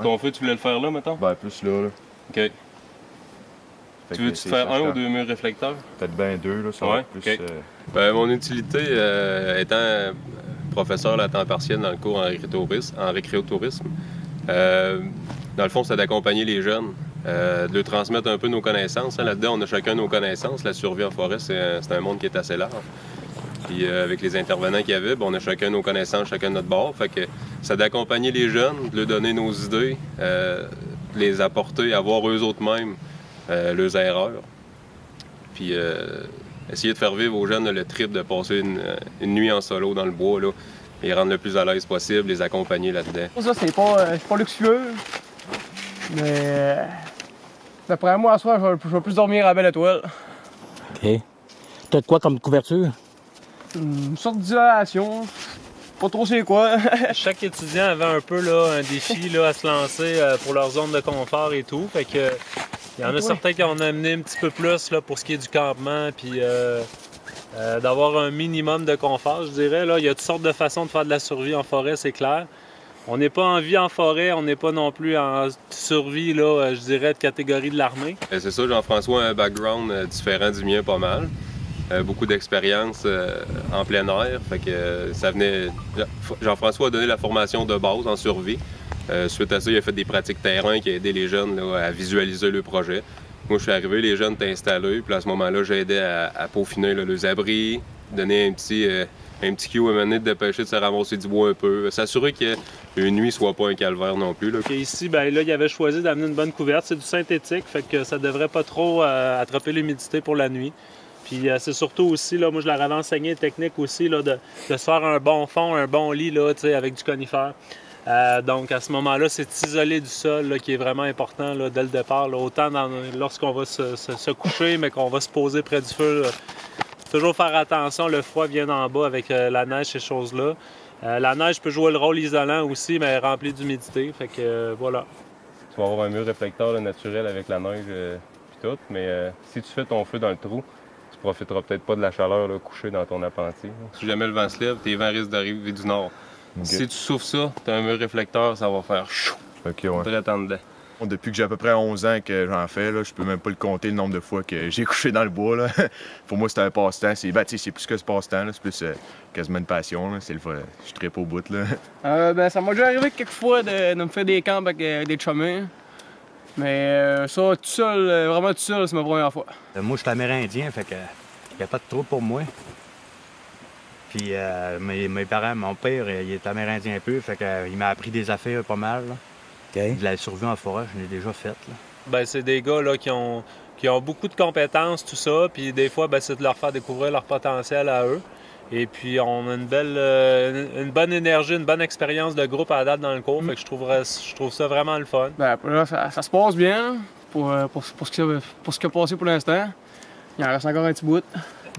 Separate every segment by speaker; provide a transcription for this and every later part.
Speaker 1: Ton feu, tu voulais le faire là, mettons?
Speaker 2: Ben, plus là.
Speaker 1: OK. Tu veux-tu faire un ou deux murs réflecteurs?
Speaker 2: Peut-être bien deux, là, ça va être plus...
Speaker 1: Mon utilité étant professeur à temps partiel dans le cours en récréotourisme, dans le fond, c'est d'accompagner les jeunes, de leur transmettre un peu nos connaissances. Là-dedans, on a chacun nos connaissances. La survie en forêt, c'est un monde qui est assez large. Puis avec les intervenants qu'il y avait, on a chacun nos connaissances, chacun de notre bord. Fait que c'est d'accompagner les jeunes, de leur donner nos idées, de les apporter à voir eux autres mêmes leurs erreurs. Puis essayer de faire vivre aux jeunes le trip de passer une nuit en solo dans le bois, là, et les rendre le plus à l'aise possible, les accompagner là-dedans.
Speaker 3: Ça, c'est pas luxueux, mais d'après moi, à soir, je vais plus dormir à la belle étoile.
Speaker 4: OK. T'as de quoi comme couverture?
Speaker 3: Une sorte d'isolation. Pas trop c'est quoi.
Speaker 5: Chaque étudiant avait un peu là, un défi là, à se lancer pour leur zone de confort et tout. Fait que il y en a certains qui ont amené un petit peu plus là, pour ce qui est du campement, puis d'avoir un minimum de confort, je dirais. Là. Il y a toutes sortes de façons de faire de la survie en forêt, c'est clair. On n'est pas en vie en forêt, on n'est pas non plus en survie, là, je dirais, de catégorie de l'armée.
Speaker 1: C'est ça, Jean-François a un background différent du mien pas mal. Beaucoup d'expérience en plein air. Fait que ça venait. Jean-François a donné la formation de base en survie. Suite à ça, il a fait des pratiques terrain qui a aidé les jeunes là, à visualiser le projet. Moi, je suis arrivé, les jeunes étaient installés, puis à ce moment-là, j'ai aidé à peaufiner là, leurs abris, donner un petit cue à mener de dépêcher de se ramasser du bois un peu, s'assurer qu'une nuit soit pas un calvaire non plus. Là.
Speaker 5: Et ici, ben là, il avait choisi d'amener une bonne couverte. C'est du synthétique, fait que ça devrait pas trop attraper l'humidité pour la nuit. Puis c'est surtout aussi, là, moi je leur avais enseigné technique aussi, là, de se faire un bon fond, un bon lit là, avec du conifère. Donc à ce moment-là, c'est isolé du sol là, qui est vraiment important là, dès le départ. Là, autant lorsqu'on va se coucher, mais qu'on va se poser près du feu. Là. Toujours faire attention, le froid vient d'en bas avec la neige, ces choses-là. La neige peut jouer le rôle isolant aussi, mais rempli d'humidité. Fait que voilà.
Speaker 1: Tu vas avoir un mur réflecteur là, naturel avec la neige puis tout, mais si tu fais ton feu dans le trou, tu profiteras peut-être pas de la chaleur là, couchée dans ton appentis. Si jamais le vent se lève, tes vents risquent d'arriver du nord. Okay. Si tu souffles ça, tu as un mur réflecteur, ça va faire chou.
Speaker 2: OK, ouais.
Speaker 1: Très en dedans.
Speaker 2: Depuis que j'ai à peu près 11 ans que j'en fais, là, je peux même pas le compter le nombre de fois que j'ai couché dans le bois. Là. Pour moi, c'est un passe-temps. C'est plus que ce passe-temps, là. C'est plus quasiment une passion. Là. Je trippe au bout. Là.
Speaker 3: Ça m'a déjà arrivé quelques fois de me faire des camps avec des chummies. Mais ça, tout seul, vraiment tout seul, c'est ma première fois.
Speaker 4: Moi, je suis amérindien, fait que y a pas de trou pour moi. Puis mes parents, mon père, il est amérindien un peu, fait que il m'a appris des affaires pas mal. Là. Okay. De la survie en forêt, je l'ai déjà faite.
Speaker 5: Ben, c'est des gars là, qui ont beaucoup de compétences, tout ça. Puis des fois, ben, c'est de leur faire découvrir leur potentiel à eux. Et puis, on a une bonne énergie, une bonne expérience de groupe à la date dans le cours. Fait que je trouve ça vraiment le fun.
Speaker 3: Ben, là, ça se passe bien pour ce qui a passé pour l'instant. Il en reste encore un petit bout.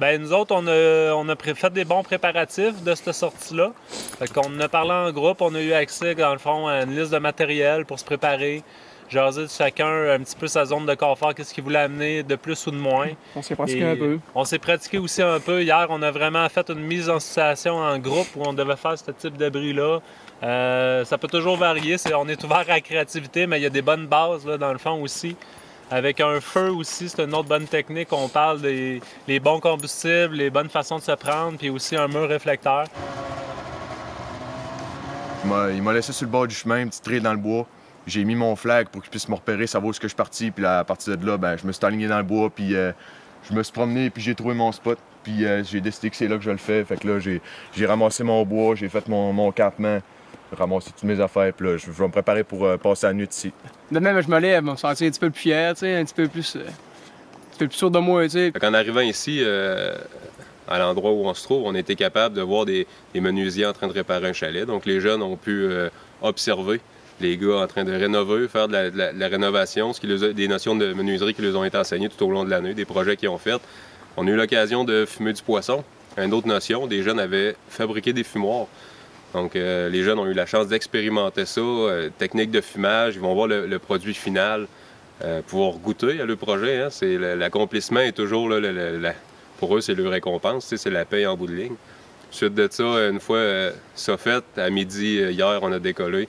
Speaker 5: Ben, nous autres, on a fait des bons préparatifs de cette sortie-là. Fait qu'on en a parlé en groupe, on a eu accès, dans le fond, à une liste de matériel pour se préparer. Jaser de chacun un petit peu sa zone de confort, qu'est-ce qu'il voulait amener de plus ou de moins.
Speaker 3: On s'est pratiqué un peu.
Speaker 5: On s'est pratiqué aussi un peu. Hier, on a vraiment fait une mise en situation en groupe où on devait faire ce type d'abri-là. Ça peut toujours varier. On est ouvert à la créativité, mais il y a des bonnes bases là, dans le fond aussi. Avec un feu aussi, c'est une autre bonne technique. On parle des bons combustibles, les bonnes façons de se prendre, puis aussi un mur réflecteur.
Speaker 2: Il m'a laissé sur le bord du chemin, une petite trail dans le bois. J'ai mis mon flag pour qu'il puisse me repérer, savoir où est-ce que je suis parti. Puis là, à partir de là, je me suis aligné dans le bois, puis je me suis promené, puis j'ai trouvé mon spot. Puis j'ai décidé que c'est là que je le fais. Fait que là, j'ai ramassé mon bois, j'ai fait mon campement, ramassé toutes mes affaires, puis là, je vais me préparer pour passer la nuit ici.
Speaker 3: Demain, je me lève, je me sentir un petit peu plus fier, un petit peu plus sûr de moi.
Speaker 1: En arrivant ici, à l'endroit où on se trouve, on était capable de voir des menuisiers en train de réparer un chalet. Donc les jeunes ont pu observer les gars en train de rénover, faire de la rénovation, des notions de menuiserie qui leur ont été enseignées tout au long de l'année, des projets qu'ils ont faits. On a eu l'occasion de fumer du poisson. Une autre notion, des jeunes avaient fabriqué des fumoirs. Donc les jeunes ont eu la chance d'expérimenter ça, technique de fumage, ils vont voir le produit final, pouvoir goûter à leur projet. Hein. L'accomplissement est toujours, là, pour eux, c'est leur récompense, c'est la paye en bout de ligne. Suite de ça, une fois ça fait, à midi, hier, on a décollé.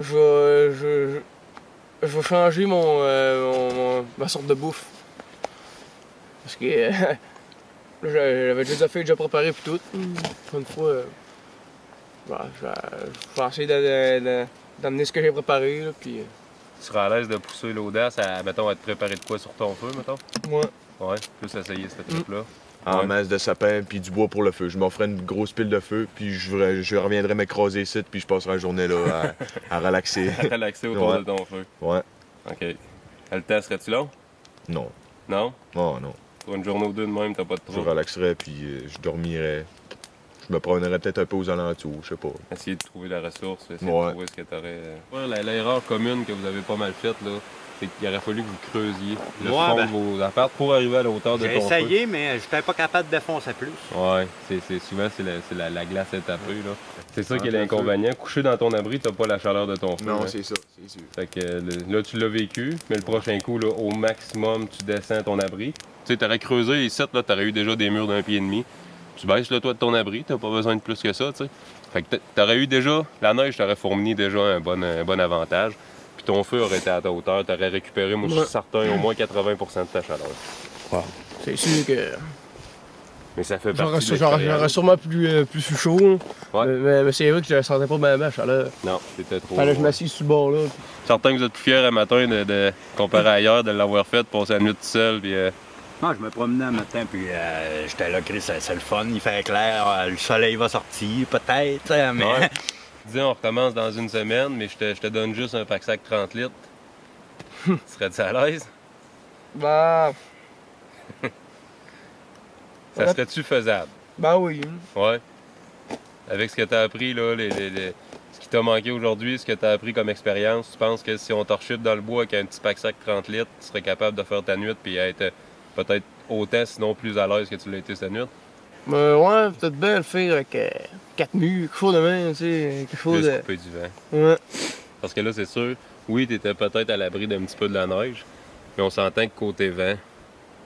Speaker 3: je vais changer ma sorte de bouffe. Parce que j'avais déjà fait, déjà préparé et tout. Une fois, je vais essayer d'amener ce que j'ai préparé. Là, puis,
Speaker 1: Tu seras à l'aise de pousser l'audace à, mettons, à te préparer de quoi sur ton feu, mettons?
Speaker 3: moi,
Speaker 1: Ouais, plus essayer cette truc-là.
Speaker 2: En
Speaker 1: Ouais.
Speaker 2: masse de sapin puis du bois pour le feu. Je m'offrais une grosse pile de feu, puis je reviendrais m'écraser ici, puis je passerai la journée là à relaxer.
Speaker 1: Relaxer autour
Speaker 2: Ouais.
Speaker 1: de ton feu.
Speaker 2: Ouais.
Speaker 1: OK. Le temps serait-tu long?
Speaker 2: Non.
Speaker 1: Non?
Speaker 2: Oh non.
Speaker 1: Pour une journée ou deux de même, t'as pas de
Speaker 2: Je
Speaker 1: trop.
Speaker 2: relaxerais, puis je dormirais. Je me promènerais peut-être un peu aux alentours, je sais pas.
Speaker 1: Essayer de trouver la ressource, essayer
Speaker 2: Ouais.
Speaker 1: de trouver ce que t'aurais. L'erreur commune que vous avez pas mal faite, là, c'est qu'il aurait fallu que vous creusiez le
Speaker 4: Ouais,
Speaker 1: fond
Speaker 4: ben,
Speaker 1: de vos apparts pour arriver à la hauteur de
Speaker 4: J'ai
Speaker 1: ton feu.
Speaker 4: essayé, mais j'étais pas capable de défoncer plus.
Speaker 1: Ouais, souvent c'est la glace étapée, là. C'est ça qui est
Speaker 2: Entre le
Speaker 1: l'inconvénient. Couché dans ton abri, t'as pas la chaleur de ton feu.
Speaker 2: Non,
Speaker 1: là.
Speaker 2: c'est ça, c'est sûr.
Speaker 1: Fait que là, tu l'as vécu, mais le prochain coup, là, au maximum, tu descends ton abri. Tu sais, t'aurais creusé ici, là, t'aurais eu déjà des murs d'1,5 pied. Tu baisses le toit de ton abri, t'as pas besoin de plus que ça, tu sais. Fait que t'aurais eu déjà, la neige t'aurait fourni déjà un bon avantage. Puis ton feu aurait été à ta hauteur, t'aurais récupéré, moi je suis certain, au moins 80 de ta chaleur.
Speaker 3: c'est sûr que
Speaker 1: Mais ça fait partie de
Speaker 3: j'aurais
Speaker 1: l'expérience.
Speaker 3: sûrement plus chaud. Là.
Speaker 1: Ouais.
Speaker 3: Mais c'est vrai que je ne sentais pas bien la chaleur.
Speaker 1: Non, c'était trop.
Speaker 3: Fallait que je m'assise sur le bord là.
Speaker 1: Certain que vous êtes plus fiers un matin comparé à ailleurs de l'avoir fait, de passer la nuit tout seul. Puis,
Speaker 4: Moi, je me promenais un matin, puis j'étais là, Chris, c'est le fun, il fait clair, le soleil va sortir, peut-être, mais...
Speaker 1: Ouais. Dis, on recommence dans une semaine, mais je te donne juste un pack-sac 30 litres. Serais-tu à l'aise?
Speaker 3: Bah
Speaker 1: Ça
Speaker 3: Ouais.
Speaker 1: serait-tu faisable?
Speaker 3: oui.
Speaker 1: Ouais. Avec ce que tu as appris, là, ce qui t'a manqué aujourd'hui, ce que tu as appris comme expérience, tu penses que si on te rechute dans le bois avec un petit pack-sac 30 litres, tu serais capable de faire ta nuit puis être peut-être autant, sinon plus à l'aise que tu l'as été cette nuit?
Speaker 3: Ouais, peut-être bien le faire avec 4 murs, quelque chose de même, tu sais. Quelque chose
Speaker 1: Juste
Speaker 3: de.
Speaker 1: couper du vent.
Speaker 3: Ouais.
Speaker 1: Parce que là, c'est sûr, oui, tu étais peut-être à l'abri d'un petit peu de la neige, mais on s'entend que côté vent,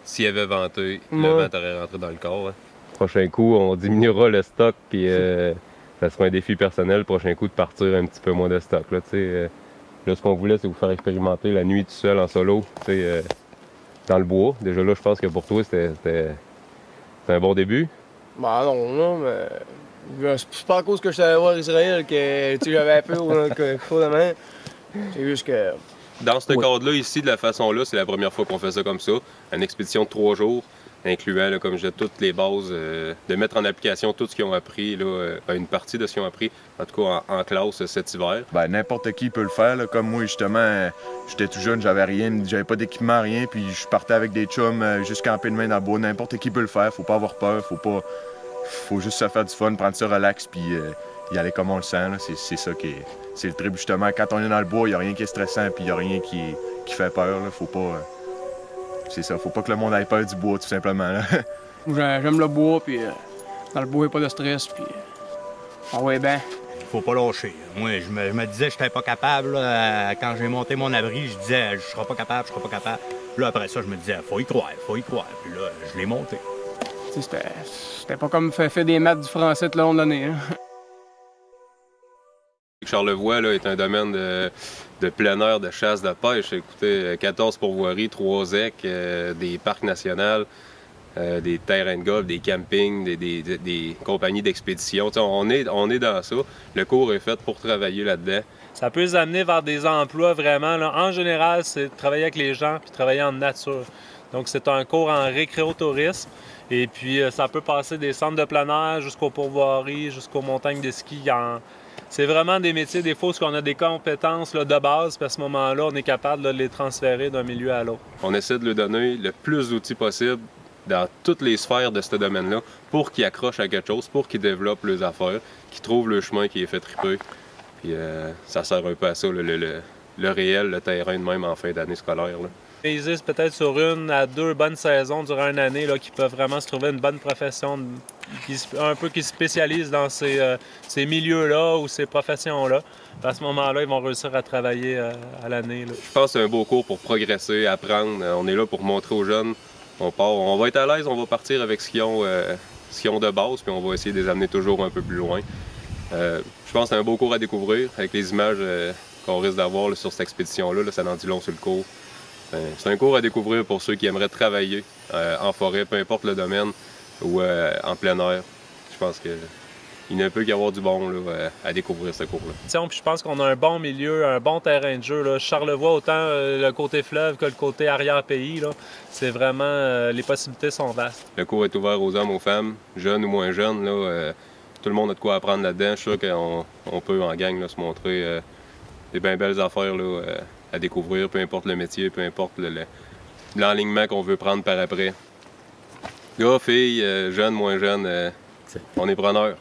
Speaker 1: s'il y avait venté, le
Speaker 3: Ouais.
Speaker 1: vent t'aurait rentré dans le corps. Hein. Prochain coup, on diminuera le stock, puis ça sera un défi personnel, prochain coup, de partir un petit peu moins de stock. Là, là ce qu'on voulait, c'est vous faire expérimenter la nuit tout seul en solo, dans le bois. Déjà là, je pense que pour toi, c'était un bon début.
Speaker 3: Bah non, mais. C'est pas à cause que je savais voir Israël que tu sais, j'avais peur ou quelque chose de même. C'est juste que.
Speaker 1: Dans ce cadre-là, ici, de la façon-là, c'est la première fois qu'on fait ça comme ça. Une expédition de 3 jours, incluant, là, comme je disais, toutes les bases, de mettre en application tout ce qu'ils ont appris, là, une partie de ce qu'ils ont appris, en tout cas en classe cet hiver.
Speaker 2: Ben, n'importe qui peut le faire. Là. Comme moi, justement, j'étais tout jeune, j'avais pas d'équipement, rien, puis je partais avec des chums juste camper de main dans le bois. N'importe qui peut le faire. Faut pas avoir peur. Faut juste se faire du fun, prendre ça relax, puis y aller comme on le sent. Là. C'est ça qui est. C'est le trip, justement. Quand on est dans le bois, il a rien qui est stressant, puis il a rien qui fait peur. Là. Faut pas. C'est ça. Faut pas que le monde ait peur du bois, tout simplement. Là.
Speaker 3: J'aime le bois, puis dans le bois, il n'y a pas de stress, puis. Ah ouais, ben.
Speaker 4: Faut pas lâcher. Moi, je me disais que j'étais pas capable. Là, quand j'ai monté mon abri, je disais je serai pas capable, je serai pas capable. Là, après ça, je me disais faut y croire, faut y croire. Puis là, je l'ai monté.
Speaker 3: Tu sais, c'était pas comme faire des maths du français tout le long de l'année. Hein.
Speaker 1: Charlevoix là, est un domaine de plein air, de chasse, de pêche. Écoutez, 14 pourvoiries, 3 EC, des parcs nationaux, des terrains de golf, des campings, des compagnies d'expédition. On est dans ça. Le cours est fait pour travailler là-dedans.
Speaker 5: Ça peut les amener vers des emplois vraiment. Là. En général, c'est de travailler avec les gens puis travailler en nature. Donc, c'est un cours en récréotourisme. Et puis, ça peut passer des centres de plein air jusqu'aux pourvoiries, jusqu'aux montagnes de ski. C'est vraiment des métiers, des fois, où on a des compétences là, de base, puis à ce moment-là, on est capable là, de les transférer d'un milieu à l'autre.
Speaker 1: On essaie de leur donner le plus d'outils possible dans toutes les sphères de ce domaine-là pour qu'ils accrochent à quelque chose, pour qu'ils développent leurs affaires, qu'ils trouvent le chemin qui est fait triper. Puis ça sert un peu à ça, le réel, le terrain de même en fin d'année scolaire. Là.
Speaker 5: Ils disent peut-être sur 1 à 2 bonnes saisons durant une année là, qui peuvent vraiment se trouver une bonne profession, qui se spécialisent dans ces milieux-là ou ces professions-là. À ce moment-là, ils vont réussir à travailler à l'année. Là.
Speaker 1: Je pense que c'est un beau cours pour progresser, apprendre. On est là pour montrer aux jeunes. On va être à l'aise, on va partir avec ce qu'ils ont de base, puis on va essayer de les amener toujours un peu plus loin. Je pense que c'est un beau cours à découvrir avec les images qu'on risque d'avoir là, sur cette expédition-là. Là, ça en dit long sur le cours. C'est un cours à découvrir pour ceux qui aimeraient travailler en forêt, peu importe le domaine, ou en plein air. Je pense qu'il ne peut qu'y avoir du bon là, à découvrir ce cours-là.
Speaker 5: Puis je pense qu'on a un bon milieu, un bon terrain de jeu. Là. Charlevoix, autant le côté fleuve que le côté arrière-pays, là, c'est vraiment... les possibilités sont vastes.
Speaker 1: Le cours est ouvert aux hommes, aux femmes, jeunes ou moins jeunes. Là, tout le monde a de quoi apprendre là-dedans. Je suis sûr qu'on peut en gang là, se montrer des bien belles affaires là, à découvrir, peu importe le métier, peu importe l'enlignement qu'on veut prendre par après. Gars, filles, jeunes, moins jeunes, on est preneurs.